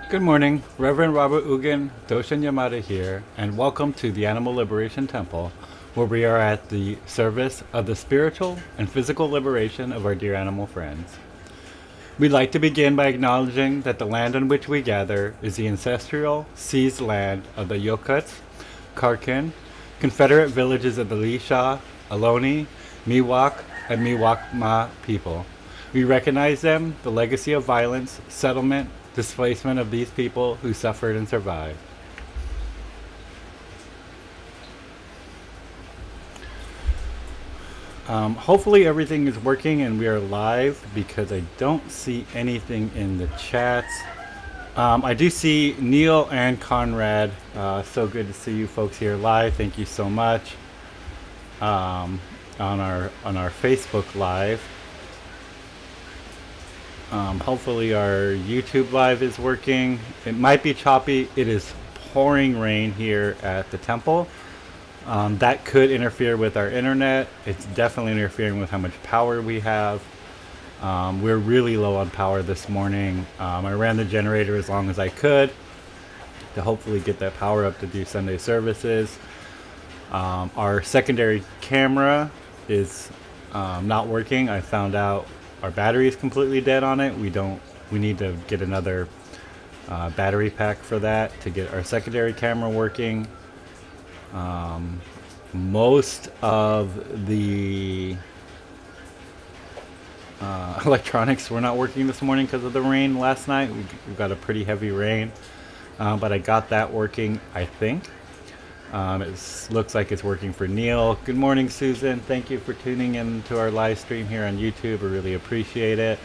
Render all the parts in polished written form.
Good morning, Reverend Robert Ugin, Doshin Yamada here, and welcome to the Animal Liberation Temple, where we are at the service of the spiritual and physical liberation of our dear animal friends. We'd like to begin by acknowledging that the land on which we gather is the ancestral seized land of the Yokuts, Karkin, Confederate villages of the Lisha, Ohlone, Miwok, and Miwokma people. We recognize them, the legacy of violence, settlement, displacement of these people who suffered and survived. Hopefully everything is working and we are live because I don't see anything in the chats. I do see Neil and Conrad. So good to see you folks here live. Thank you so much. On our Facebook live. Hopefully our YouTube live is working. It might be choppy. It is pouring rain here at the temple. That could interfere with our internet. It's definitely interfering with how much power we have. We're really low on power this morning. I ran the generator as long as I could to hopefully get that power up to do Sunday services. Our secondary camera is not working. I found out our battery is completely dead on it. We need to get another battery pack for that to get our secondary camera working. Most of the electronics were not working this morning because of the rain last night. We got a pretty heavy rain, but I got that working, I think. It looks like it's working for Neil. Good morning, Susan. Thank you for tuning in to our live stream here on YouTube. I really appreciate it.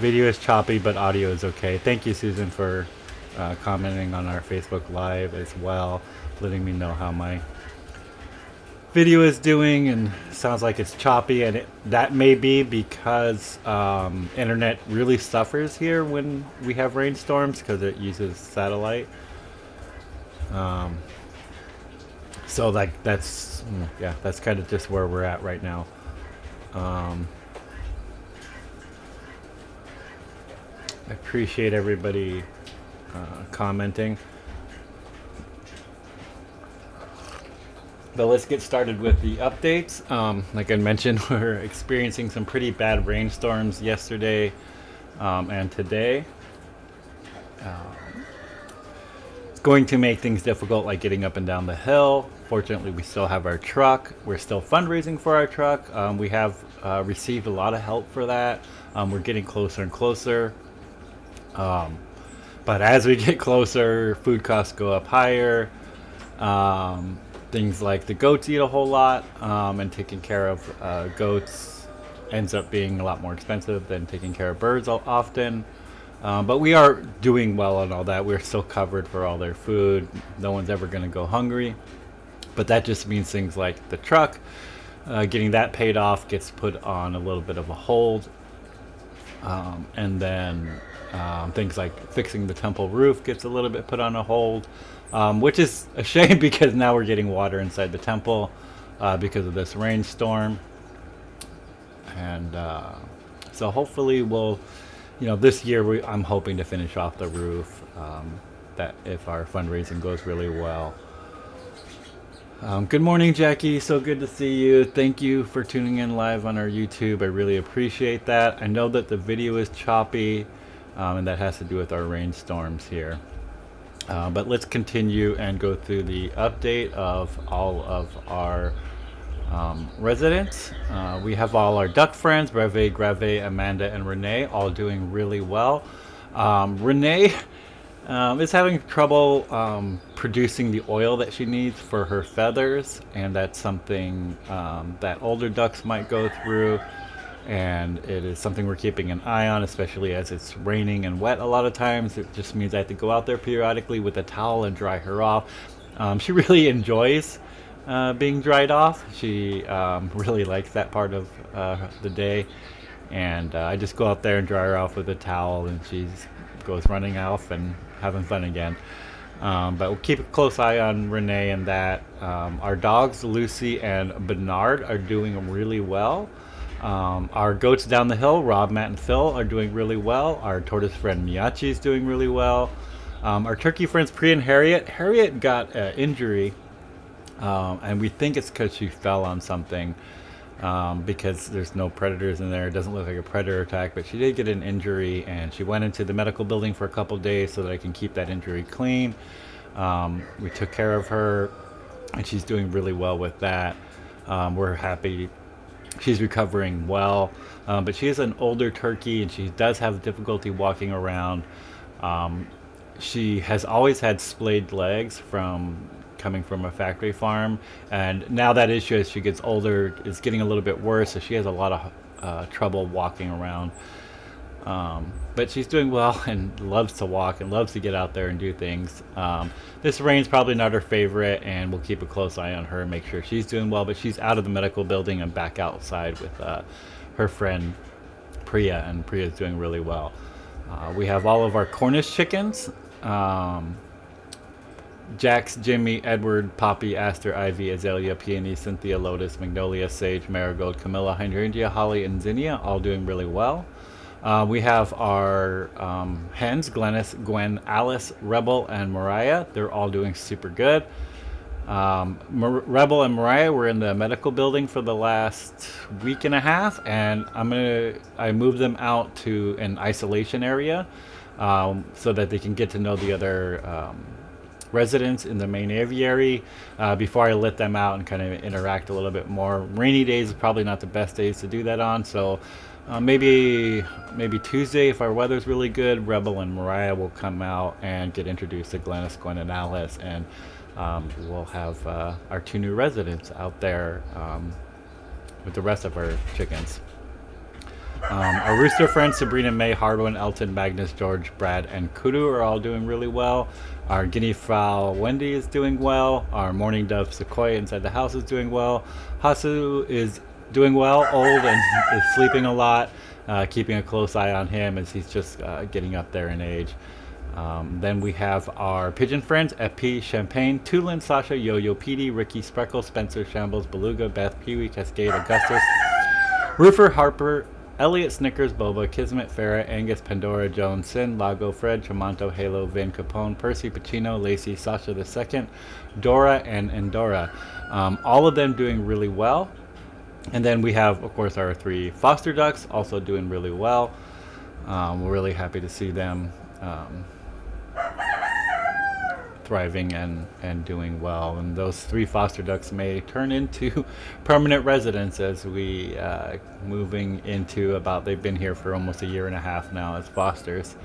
Video is choppy, but audio is okay. Thank you, Susan, for commenting on our Facebook Live as well, letting me know how my video is doing, and sounds like it's choppy, and that may be because internet really suffers here when we have rainstorms because it uses satellite. So that's kind of just where we're at right now. I appreciate everybody commenting. But let's get started with the updates. Like I mentioned, we're experiencing some pretty bad rainstorms yesterday and today. It's going to make things difficult, like getting up and down the hill. Fortunately, we still have our truck. We're still fundraising for our truck. We have received a lot of help for that. We're getting closer and closer. But as we get closer, food costs go up higher. Things like the goats eat a whole lot, and taking care of goats ends up being a lot more expensive than taking care of birds often. But we are doing well on all that. We're still covered for all their food. No one's ever going to go hungry. But that just means things like the truck, getting that paid off gets put on a little bit of a hold. And then things like fixing the temple roof gets a little bit put on a hold, which is a shame because now we're getting water inside the temple because of this rainstorm. And so hopefully we'll, this year I'm hoping to finish off the roof, that if our fundraising goes really well. Good morning, Jackie. So good to see you. Thank you for tuning in live on our YouTube. I really appreciate that. I know that the video is choppy, and that has to do with our rainstorms here. But let's continue and go through the update of all of our residents. We have all our duck friends, Breve, Grave, Amanda, and Renee, all doing really well. Renee is having trouble producing the oil that she needs for her feathers, and that's something that older ducks might go through, and it is something we're keeping an eye on, especially as it's raining and wet a lot of times. It just means I have to go out there periodically with a towel and dry her off. She really enjoys being dried off. She really likes that part of the day, and I just go out there and dry her off with a towel, and she goes running off and having fun again. But we'll keep a close eye on Renee and that. Our dogs, Lucy and Bernard, are doing really well. Our goats down the hill, Rob, Matt, and Phil, are doing really well. Our tortoise friend Miyachi is doing really well. Our turkey friends Priya and Harriet got an injury, and we think it's because she fell on something, because there's no predators in there. It doesn't look like a predator attack, but she did get an injury, and she went into the medical building for a couple days so that I can keep that injury clean. We took care of her, and she's doing really well with that. We're happy she's recovering well, but she is an older turkey, and she does have difficulty walking around. She has always had splayed legs from coming from a factory farm, and now that issue as she gets older is getting a little bit worse, so she has a lot of trouble walking around, but she's doing well and loves to walk and loves to get out there and do things. This rain's probably not her favorite, and we'll keep a close eye on her and make sure she's doing well, but she's out of the medical building and back outside with her friend Priya, and Priya's doing really well. We have all of our Cornish chickens, Jax, Jimmy, Edward, Poppy, Aster, Ivy, Azalea, Peony, Cynthia, Lotus, Magnolia, Sage, Marigold, Camilla, Hydrangea, Holly, and Zinnia, all doing really well. We have our hens, Glennis, Gwen, Alice, Rebel, and Mariah. They're all doing super good. Rebel and Mariah were in the medical building for the last week and a half, and I moved them out to an isolation area so that they can get to know the other residents in the main aviary before I let them out and kind of interact a little bit more. Rainy days is probably not the best days to do that on, so maybe Tuesday, if our weather's really good, Rebel and Mariah will come out and get introduced to Glennis, Gwen, and Alice, and we'll have our two new residents out there with the rest of our chickens. Our rooster friends, Sabrina, May, Hardwin, Elton, Magnus, George, Brad, and Kudu are all doing really well. Our guinea fowl, Wendy, is doing well. Our mourning dove, Sequoia, inside the house is doing well. Hasu is doing well, old, and is sleeping a lot. Keeping a close eye on him as he's just getting up there in age. Then we have our pigeon friends, Epi, Champagne, Tulin, Sasha, Yo-Yo, Petey, Ricky, Spreckle, Spencer, Shambles, Beluga, Beth, Pee-wee, Cascade, Augustus, Roofer, Harper, Elliot, Snickers, Boba, Kismet, Farah, Angus, Pandora, Jones, Sin, Lago, Fred, Tremonto, Halo, Vin, Capone, Percy, Pacino, Lacey, Sasha II, Dora, and Endora. All of them doing really well. And then we have, of course, our 3 foster ducks also doing really well. We're really happy to see them thriving and doing well. And those 3 foster ducks may turn into permanent residents as we moving into they've been here for almost a year and a half now as fosters.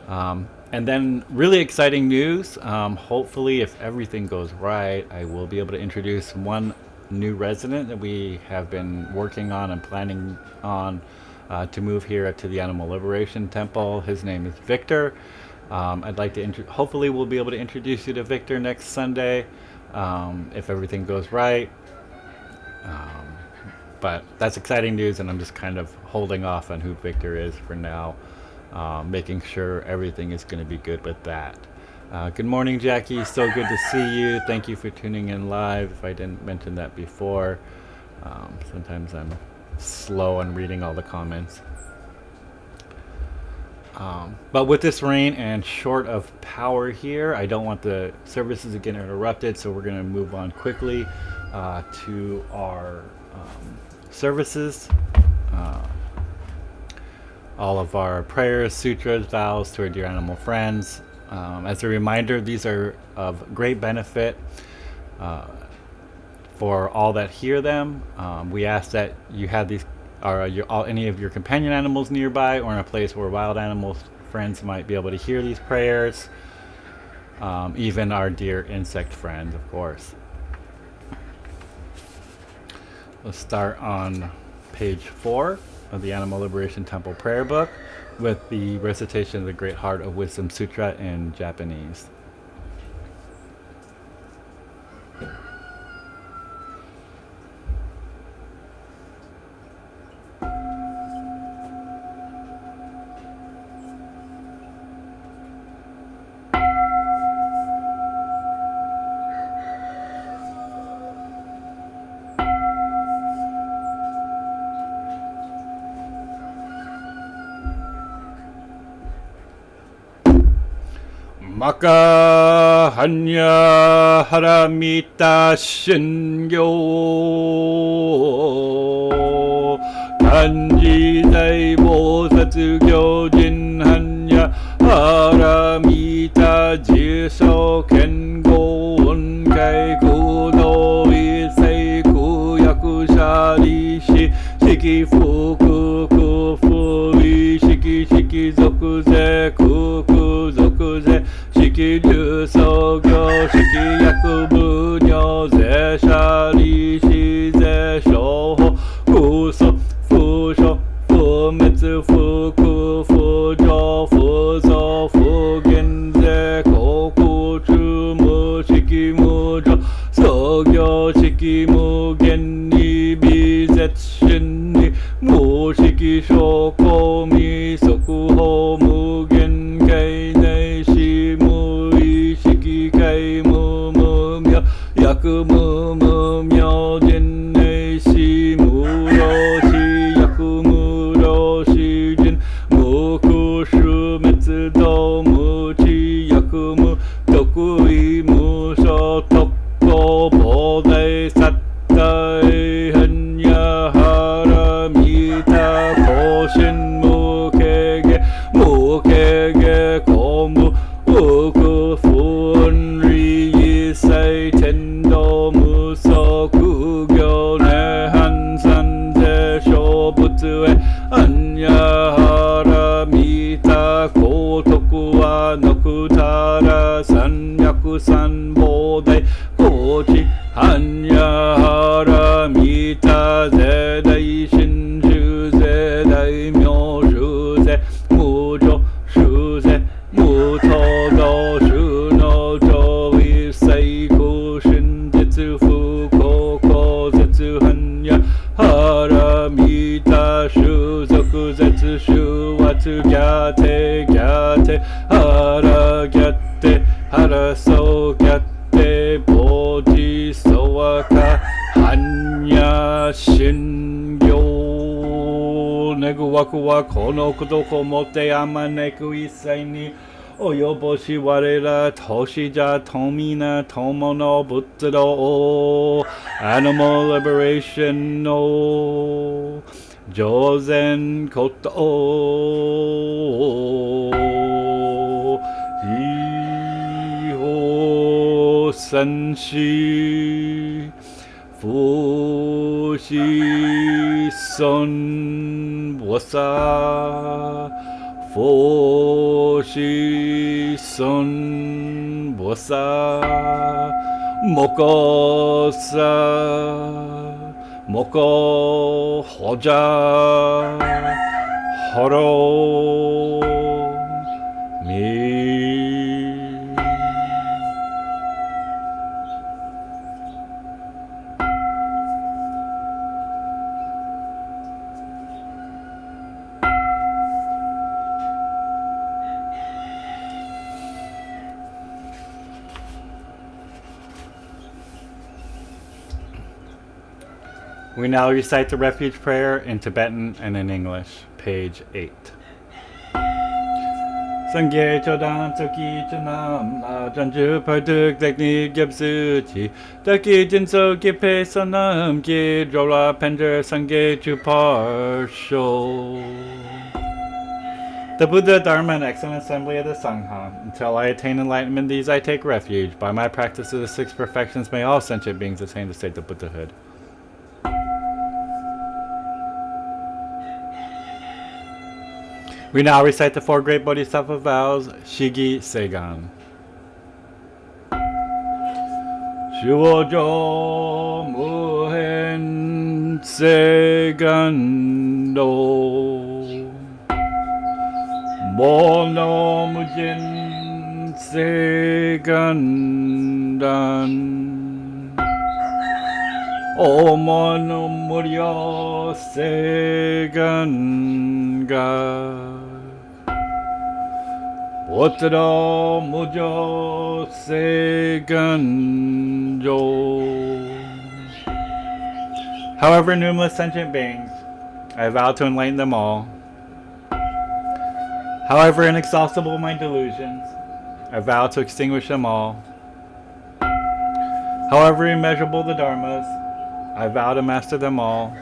And then really exciting news. Hopefully, if everything goes right, I will be able to introduce one new resident that we have been working on and planning on to move here to the Animal Liberation Temple. His name is Victor. I'd like to hopefully we'll be able to introduce you to Victor next Sunday if everything goes right. But that's exciting news, and I'm just kind of holding off on who Victor is for now, making sure everything is going to be good with that. Good morning, Jackie. So good to see you. Thank you for tuning in live. If I didn't mention that before, sometimes I'm slow on reading all the comments. But with this rain and short of power here, I don't want the services to get interrupted, so we're going to move on quickly to our services. All of our prayers, sutras, vows to our dear animal friends. As a reminder, these are of great benefit for all that hear them. We ask that you have these, or any of your companion animals nearby, or in a place where wild animals friends might be able to hear these prayers. Even our dear insect friends, of course. Let's start on page 4 of the Animal Liberation Temple Prayer Book with the recitation of the Great Heart of Wisdom Sutra in Japanese. Maka hanya haramita shingyo kanji dai bosatsu gyojin hanya haramita jiso kengo onkai kudo isei kuyaku sharishi shiki fuku kufu shiki shiki zokuze kuku zokuze shiki ryuso gyo shiki yaku bunyo ze shari shi ze shoho kuso fusho fumetsu fuku fujo fuzo fugenze koku chumu shiki mujo sogyo shiki mugen ni bizetshin ni mu shiki shoko mi sokuho mugen kai nei shi mu ishiki kai mu mu myo yaku mu mu myo jin nei shi mu ro shi yaku mu ro shi jin muku shu metsu do mu chi yaku mu tokui mu sho tokko bodai sattai hanya haramita koshin mukege mukege komu uku funri yisai tendo muso kugyo ne hansan ze shobutsu e anya haramita kotoku wa nokutara sanyaku sanbodai kochi hanya haramita zedai shinshu zedai myoshu ze mujo shuze mutodo shuno jo isei kushin zetsu fuko zetsu hanya haramita shuzoku zetsu shuwatsu gyate gyate hara gyate hara so gyate bodhi sowaka hanya shingyo ne waku waku wa kono kodoko mote amaneku isai ni oyoboshi warera toshija tomina tomo no butsudo o animal liberation no jozen koto o iho sanshi fushi son bosa fushi son bosa mokosa moko hoja horo mi. We now recite the refuge prayer in Tibetan and in English, page 8. Sangye chodan toki chanam la janju parduk tekni gyabsu chi taki jinso gipe sanam ki drola pender sangye chuparsho. The Buddha, Dharma, and excellent assembly of the Sangha. Until I attain enlightenment, these I take refuge. By my practice of the 6 perfections, may all sentient beings attain the state of Buddhahood. We now recite the 4 great Bodhisattva vows, Shigi Seigan. Shuojo Muhen Segando Mono Mujin Segandan Omono Muryo Seganga Otro Mujo Seganjo. However numerous sentient beings, I vow to enlighten them all. However inexhaustible my delusions, I vow to extinguish them all. However immeasurable the dharmas, I vow to master them all.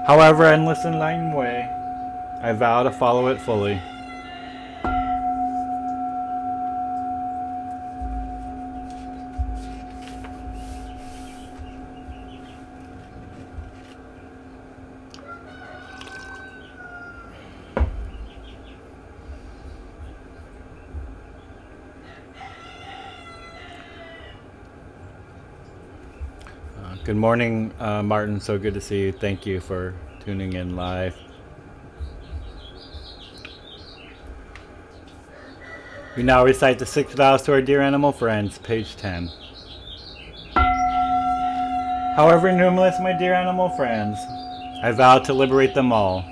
However endless enlightened way, I vow to follow it fully. Good morning, Martin. So good to see you. Thank you for tuning in live. We now recite the 6 vows to our dear animal friends, page 10. However numerous my dear animal friends, I vow to liberate them all.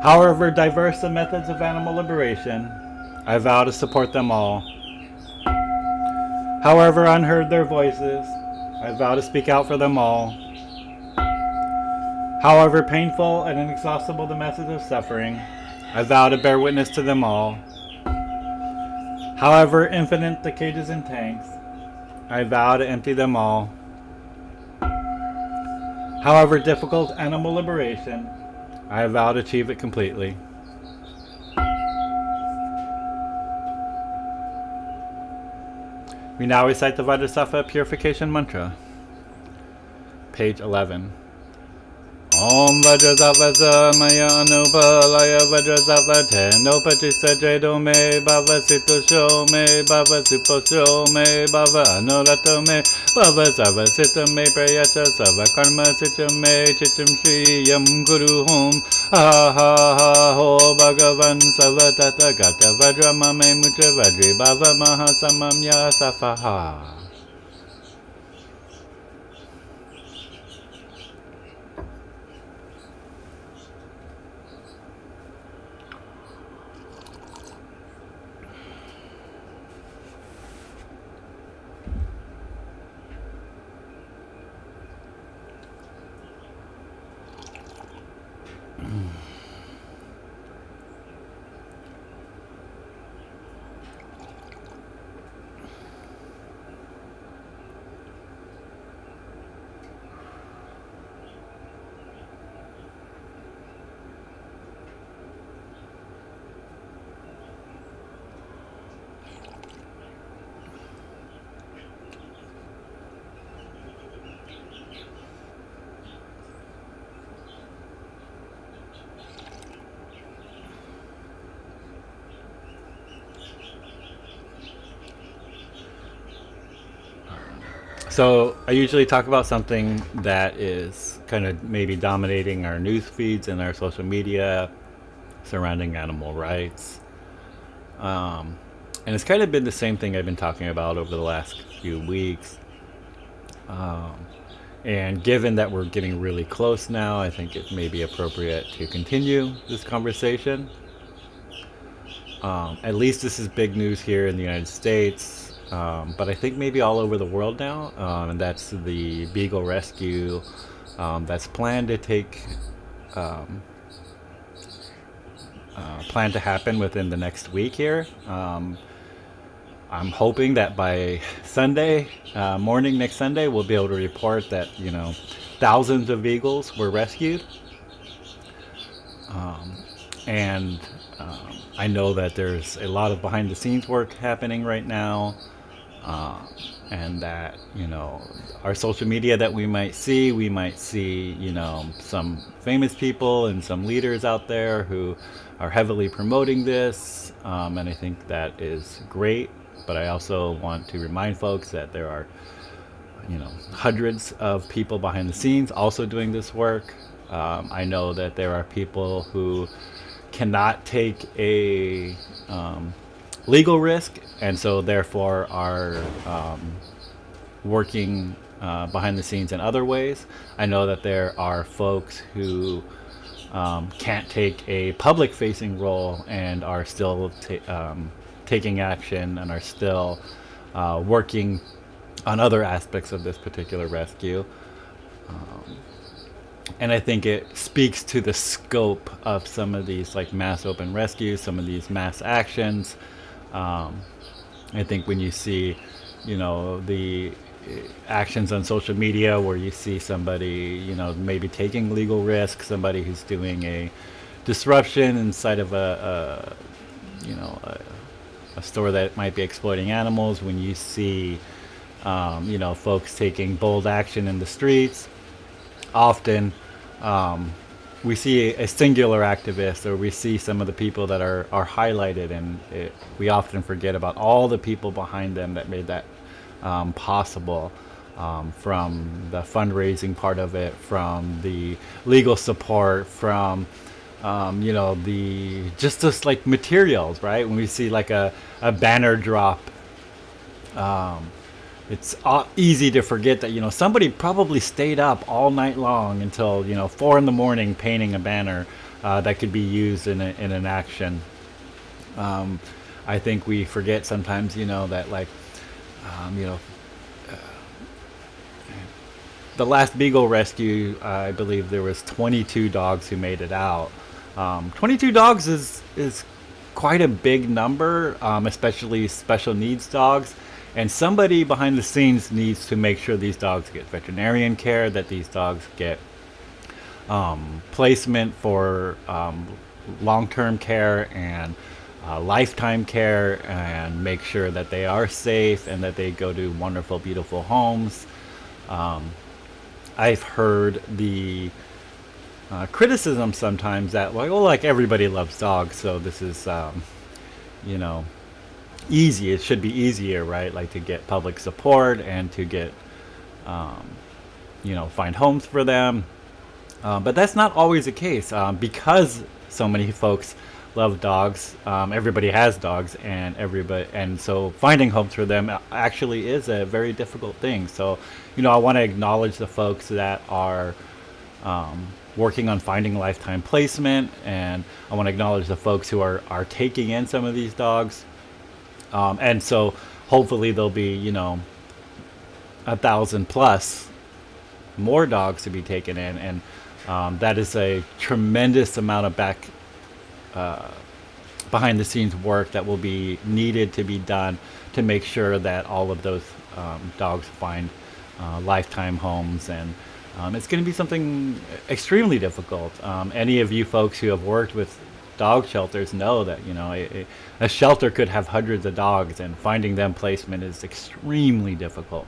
However diverse the methods of animal liberation, I vow to support them all. However unheard their voices, I vow to speak out for them all. However painful and inexhaustible the methods of suffering, I vow to bear witness to them all. However infinite the cages and tanks, I vow to empty them all. However difficult animal liberation, I vow to achieve it completely. We now recite the Vajrasattva Purification Mantra, page 11. Om Vajrasattva Maya Anupalaya Vajrasattva Tenopatisa Jedo Me Bhava Sitosho Me Bhava Siposho Me Bhava Anurato Me Bhava Sava Sita Me Prayata Sava Karma Sita Me Chichim Shri Yam Guru Hum Ha Ha Ha Ho Bhagavan Sava Tata Gata Vajra Mame Mutra Vajri Bhava Mahasamamya Safaha. So I usually talk about something that is kind of maybe dominating our news feeds and our social media surrounding animal rights. Um, and it's kind of been the same thing I've been talking about over the last few weeks. Um, and given that we're getting really close now, I think it may be appropriate to continue this conversation. At least this is big news here in the United States, but I think maybe all over the world now. And that's the Beagle rescue that's um, planned to happen within the next week here. I'm hoping that by Sunday morning, next Sunday, we'll be able to report that thousands of beagles were rescued. And I know that there's a lot of behind the scenes work happening right now, uh, and that our social media that we might see some famous people and some leaders out there who are heavily promoting this, and I think that is great. But I also want to remind folks that there are hundreds of people behind the scenes also doing this work. I know that there are people who cannot take a legal risk, and so therefore are working behind the scenes in other ways. I know that there are folks who can't take a public facing role and are still taking action and are still working on other aspects of this particular rescue. And I think it speaks to the scope of some of these like mass open rescues, some of these mass actions. Um, I think when you see, the actions on social media where you see somebody, maybe taking legal risk, somebody who's doing a disruption inside of a store that might be exploiting animals, when you see, folks taking bold action in the streets, often we see a singular activist, or we see some of the people that are highlighted, and we often forget about all the people behind them that made that possible, from the fundraising part of it, from the legal support, from the just like materials, right? When we see like a banner drop, it's easy to forget that somebody probably stayed up all night long until 4 in the morning painting a banner that could be used in an action. Um, I think we forget sometimes that like you know the last Beagle rescue, I believe there was 22 dogs who made it out. 22 dogs is quite a big number, especially special needs dogs. And somebody behind the scenes needs to make sure these dogs get veterinarian care, that these dogs get placement for long-term care and lifetime care, and make sure that they are safe and that they go to wonderful, beautiful homes. Um, I've heard the criticism sometimes that like everybody loves dogs, so this is you know easy. It should be easier, right? Like to get public support and to get um, find homes for them. But that's not always the case, because so many folks love dogs. Everybody has dogs, and so finding homes for them actually is a very difficult thing. So, I want to acknowledge the folks that are um, working on finding lifetime placement, and I want to acknowledge the folks who are taking in some of these dogs. And so hopefully there'll be 1,000 plus more dogs to be taken in, and that is a tremendous amount of uh, behind the scenes work that will be needed to be done to make sure that all of those dogs find lifetime homes. And it's going to be something extremely difficult. Any of you folks who have worked with dog shelters know that a shelter could have hundreds of dogs, and finding them placement is extremely difficult.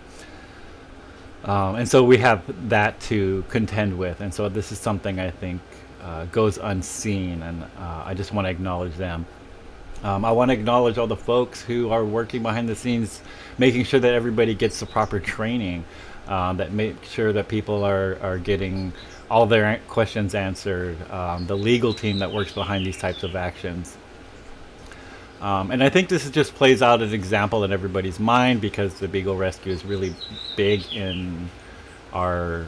And so we have that to contend with, and so this is something I think goes unseen, and I just want to acknowledge them. I want to acknowledge all the folks who are working behind the scenes, making sure that everybody gets the proper training, that make sure that people are getting all their questions answered, the legal team that works behind these types of actions. And I think this just plays out as an example in everybody's mind because the Beagle Rescue is really big in our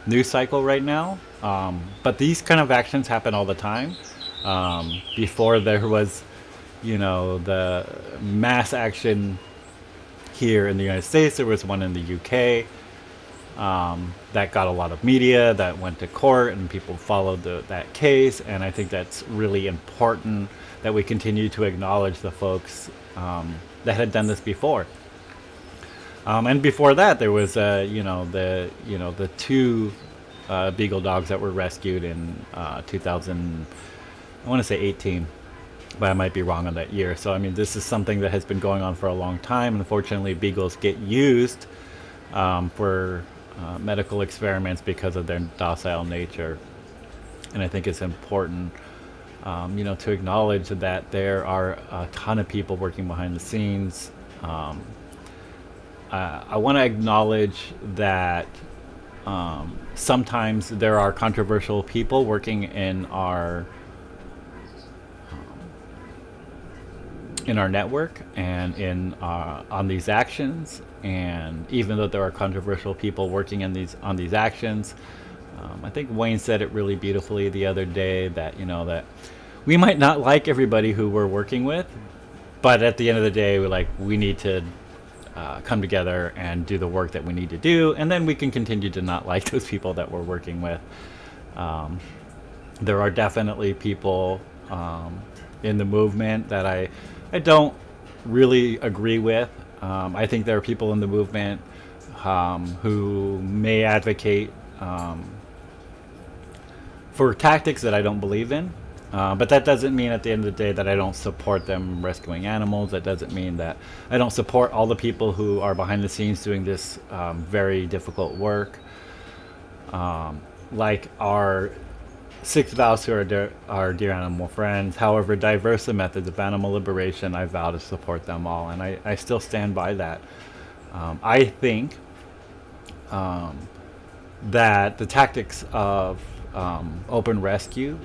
news cycle right now. But these kind of actions happen all the time. Before there was, the mass action here in the United States, there was one in the UK that got a lot of media, that went to court, and people followed that case. And I think that's really important that we continue to acknowledge the folks that had done this before. And before that, there was, the two beagle dogs that were rescued in 2000. I want to say 18, but I might be wrong on that year. So I mean, this is something that has been going on for a long time. Unfortunately, beagles get used for medical experiments because of their docile nature, and I think it's important, to acknowledge that there are a ton of people working behind the scenes. I want to acknowledge that sometimes there are controversial people working in our network and on these actions. And even though there are controversial people working on these actions, I think Wayne said it really beautifully the other day that that we might not like everybody who we're working with, but at the end of the day, we need to come together and do the work that we need to do, and then we can continue to not like those people that we're working with. There are definitely people in the movement that I don't really agree with. I think there are people in the movement who may advocate for tactics that I don't believe in. But that doesn't mean at the end of the day that I don't support them rescuing animals. That doesn't mean that I don't support all the people who are behind the scenes doing this very difficult work. Like our 6 vows to our dear animal friends. However diverse the methods of animal liberation, I vow to support them all. And I still stand by that. I think that the tactics of open rescue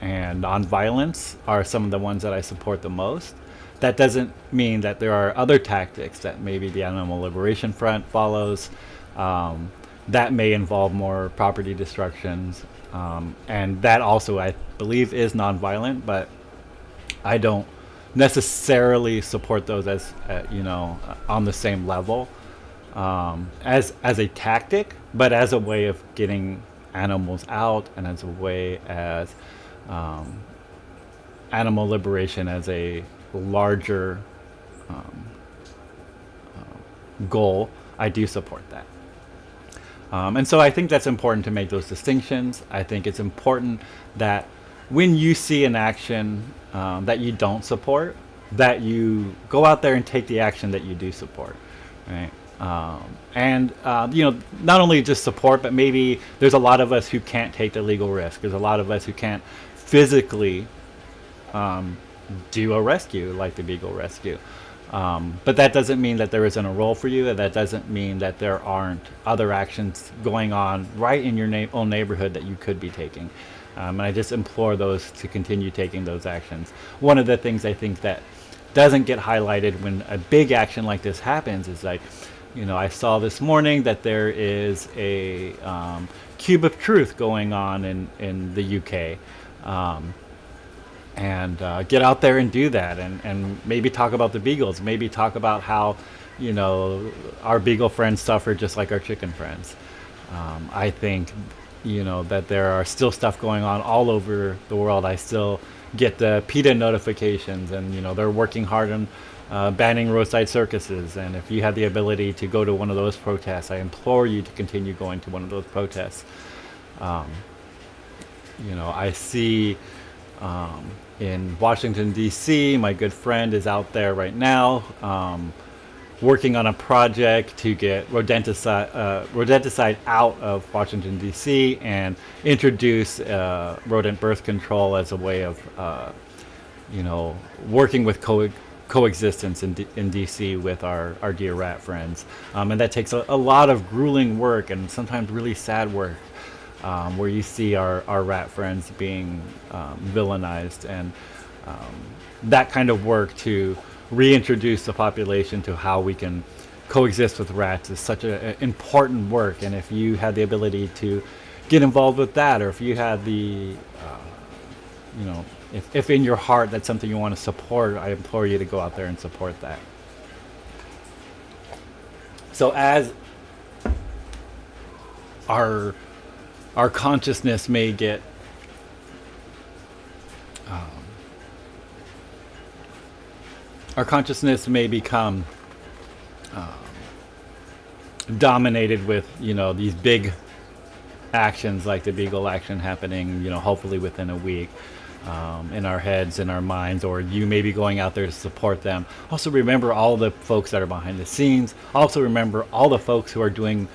and nonviolence are some of the ones that I support the most. That doesn't mean that there are other tactics that maybe the Animal Liberation Front follows that may involve more property destructions, and that also I believe is nonviolent, but I don't necessarily support those as on the same level as a tactic, but as a way of getting animals out and as a way as animal liberation as a larger goal. I do support that. And so I think that's important to make those distinctions. I think it's important that when you see an action that you don't support, that you go out there and take the action that you do support, right? And not only just support, but maybe there's a lot of us who can't take the legal risk. There's a lot of us who can't physically do a rescue like the Beagle Rescue. But that doesn't mean that there isn't a role for you, and that doesn't mean that there aren't other actions going on right in your own neighborhood that you could be taking. And I just implore those to continue taking those actions. One of the things I think that doesn't get highlighted when a big action like this happens is I saw this morning that there is a Cube of Truth going on in the UK. And get out there and do that, and maybe talk about the beagles, maybe talk about how our beagle friends suffer just like our chicken friends. I think that there are still stuff going on all over the world. I still get the PETA notifications, and they're working hard on banning roadside circuses. And if you have the ability to go to one of those protests, I implore you to continue going to one of those protests. I see in Washington, D.C., my good friend is out there right now working on a project to get rodenticide out of Washington, D.C. and introduce rodent birth control as a way of working with coexistence in DC with our dear rat friends. And that takes a lot of grueling work and sometimes really sad work, where you see our rat friends being villainized, and that kind of work to reintroduce the population to how we can coexist with rats is such an important work. And if you had the ability to get involved with that, or if you had the if in your heart that's something you want to support, I implore you to go out there and support that. So as our consciousness may get our consciousness may become dominated with these big actions like the Beagle action happening hopefully within a week, in our heads, in our minds, or you may be going out there to support them. Also remember all the folks that are behind the scenes. Also remember all the folks who are doing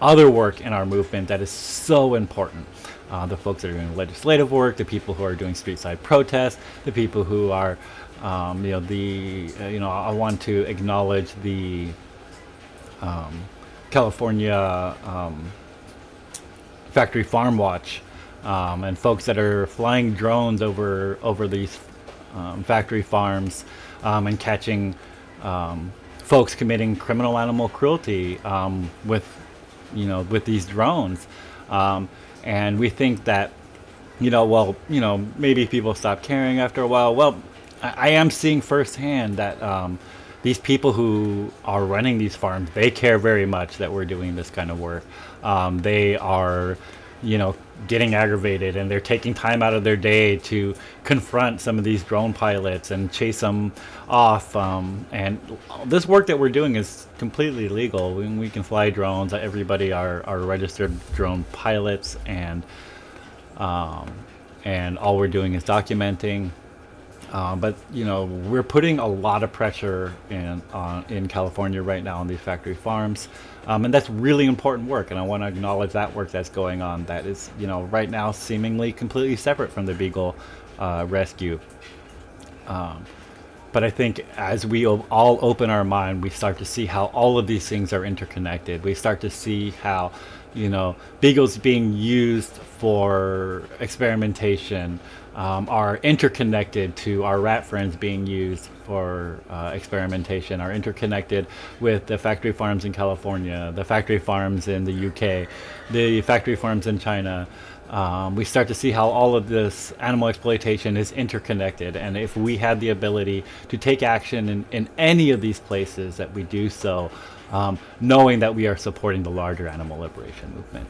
other work in our movement that is so important. The folks that are doing legislative work, the people who are doing street side protests, the people who are I want to acknowledge the California Factory Farm Watch, and folks that are flying drones over these factory farms, and catching folks committing criminal animal cruelty with these drones. And we think that maybe people stop caring after a while. Well, I am seeing firsthand that these people who are running these farms, they care very much that we're doing this kind of work. They are, getting aggravated, and they're taking time out of their day to confront some of these drone pilots and chase them off. And this work that we're doing is completely legal. We can fly drones. Everybody are registered drone pilots, and all we're doing is documenting. But we're putting a lot of pressure in California right now on these factory farms, and that's really important work. And I want to acknowledge that work that's going on. That is, right now seemingly completely separate from the Beagle rescue. But I think as we all open our mind, we start to see how all of these things are interconnected. We start to see how, Beagles being used for experimentation are interconnected to our rat friends being used for experimentation, are interconnected with the factory farms in California, the factory farms in the UK, the factory farms in China. We start to see how all of this animal exploitation is interconnected, and if we had the ability to take action in any of these places, that we do so, knowing that we are supporting the larger animal liberation movement.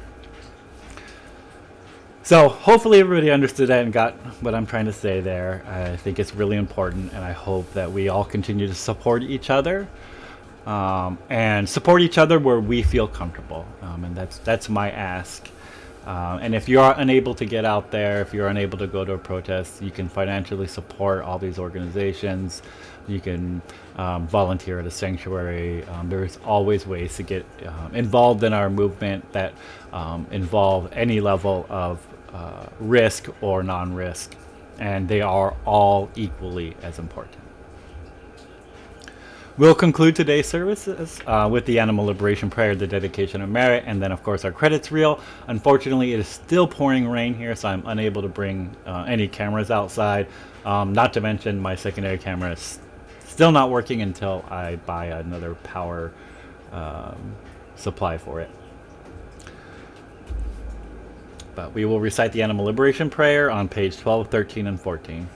So hopefully everybody understood that and got what I'm trying to say there. I think it's really important, and I hope that we all continue to support each other, and support each other where we feel comfortable, and that's my ask. And if you are unable to get out there, if you're unable to go to a protest, you can financially support all these organizations. You can volunteer at a sanctuary. There's always ways to get involved in our movement that involve any level of risk or non-risk, and they are all equally as important. We'll conclude today's services with the Animal Liberation Prayer, the dedication of merit, and then of course our credits reel. Unfortunately, it is still pouring rain here, so I'm unable to bring any cameras outside. Not to mention my secondary camera is still not working until I buy another power supply for it. But we will recite the Animal Liberation Prayer on page 12, 13, and 14.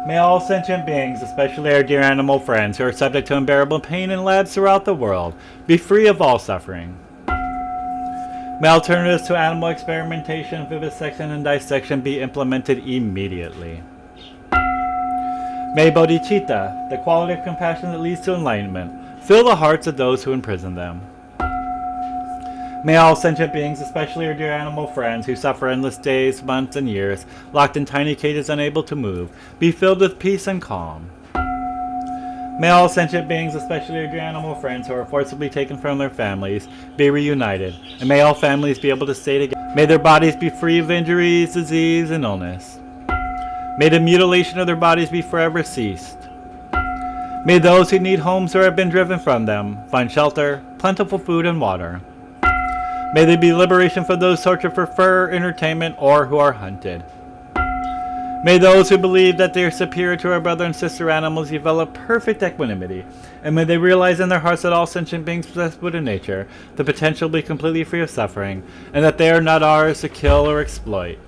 May all sentient beings, especially our dear animal friends who are subject to unbearable pain in labs throughout the world, be free of all suffering. May alternatives to animal experimentation, vivisection, and dissection be implemented immediately. May bodhicitta, the quality of compassion that leads to enlightenment, fill the hearts of those who imprison them. May all sentient beings, especially our dear animal friends who suffer endless days, months, and years, locked in tiny cages unable to move, be filled with peace and calm. May all sentient beings, especially our dear animal friends who are forcibly taken from their families, be reunited, and may all families be able to stay together. May their bodies be free of injuries, disease, and illness. May the mutilation of their bodies be forever ceased. May those who need homes or have been driven from them find shelter, plentiful food, and water. May there be liberation for those tortured for fur, entertainment, or who are hunted. May those who believe that they are superior to our brother and sister animals develop perfect equanimity, and may they realize in their hearts that all sentient beings possess Buddha nature, the potential to be completely free of suffering, and that they are not ours to kill or exploit.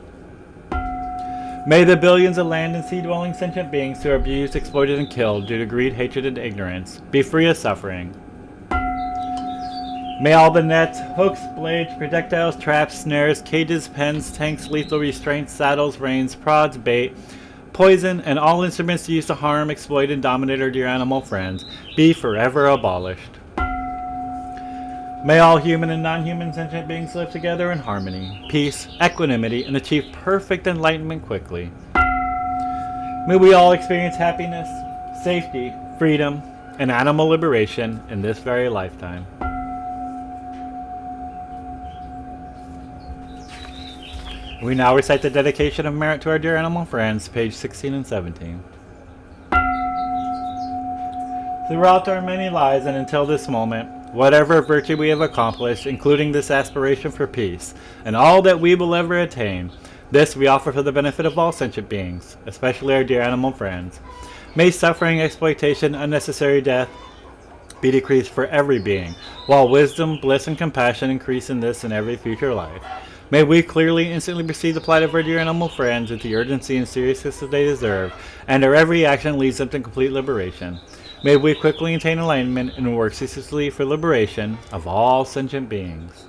May the billions of land and sea-dwelling sentient beings who are abused, exploited, and killed due to greed, hatred, and ignorance be free of suffering. May all the nets, hooks, blades, projectiles, traps, snares, cages, pens, tanks, lethal restraints, saddles, reins, prods, bait, poison, and all instruments used to harm, exploit, and dominate our dear animal friends be forever abolished. May all human and non-human sentient beings live together in harmony, peace, equanimity, and achieve perfect enlightenment quickly. May we all experience happiness, safety, freedom, and animal liberation in this very lifetime. We now recite the dedication of merit to our dear animal friends, page 16 and 17. Throughout our many lives and until this moment, whatever virtue we have accomplished, including this aspiration for peace, and all that we will ever attain, this we offer for the benefit of all sentient beings, especially our dear animal friends. May suffering, exploitation, unnecessary death be decreased for every being, while wisdom, bliss, and compassion increase in this and every future life. May we clearly instantly perceive the plight of our dear animal friends with the urgency and seriousness that they deserve, and our every action leads them to complete liberation. May we quickly attain enlightenment and work ceaselessly for liberation of all sentient beings.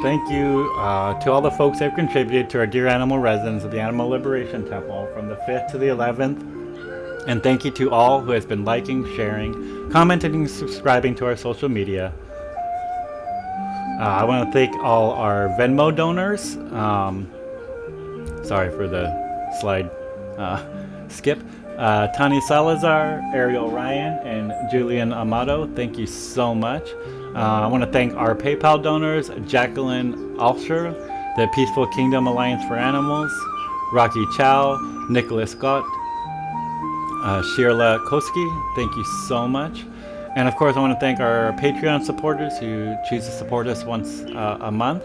Thank you to all the folks that have contributed to our dear animal residents of the Animal Liberation Temple from the 5th to the 11th. And thank you to all who has been liking, sharing, commenting, and subscribing to our social media. I want to thank all our Venmo donors. Sorry for the slide skip. Tani Salazar, Ariel Ryan, and Julian Amato. Thank you so much. I want to thank our PayPal donors, Jacqueline Alsher, the Peaceful Kingdom Alliance for Animals, Rocky Chow, Nicholas Gott, Shirla Koski. Thank you so much. And of course, I want to thank our Patreon supporters who choose to support us once a month.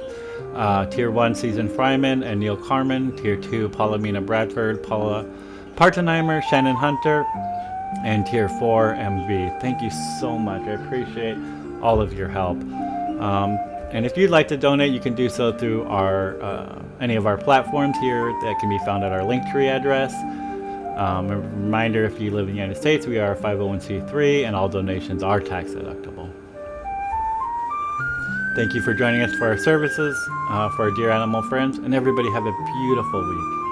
Tier 1, Susan Fryman and Neil Carmen. Tier 2, Palomina Bradford, Paula Partenheimer, Shannon Hunter. And Tier 4, MV. Thank you so much. I appreciate all of your help. And if you'd like to donate, you can do so through our any of our platforms here that can be found at our Linktree address. A reminder, if you live in the United States, we are a 501c3 and all donations are tax deductible. Thank you for joining us for our services, for our dear animal friends, and everybody have a beautiful week.